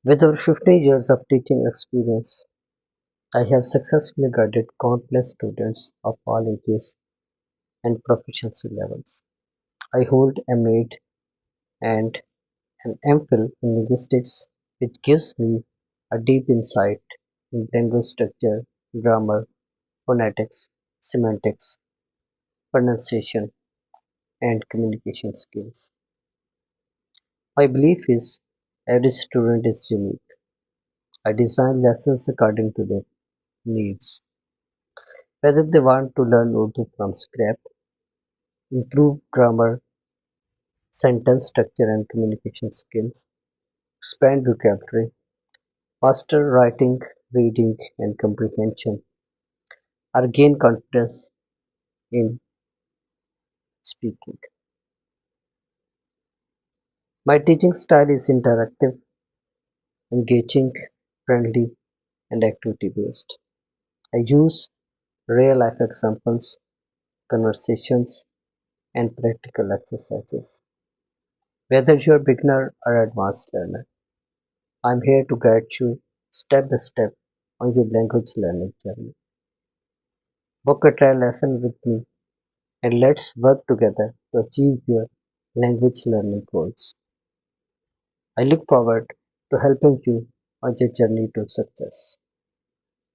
With over 15 years of teaching experience, I have successfully guided countless students of all ages and proficiency levels. I hold a MAD and an MPhil in linguistics, which gives me a deep insight in language structure, grammar, phonetics, semantics, pronunciation, and communication skills. My belief is every student is unique. I design lessons according to their needs, whether they want to learn Urdu from scratch, improve grammar, sentence structure and communication skills, expand vocabulary, master writing, reading and comprehension, or gain confidence in speaking. My teaching style is interactive, engaging, friendly, and activity based. I use real life examples, conversations, and practical exercises. Whether you're a beginner or advanced learner, I'm here to guide you step by step on your language learning journey. Book a trial lesson with me and let's work together to achieve your language learning goals. I look forward to helping you on your journey to success.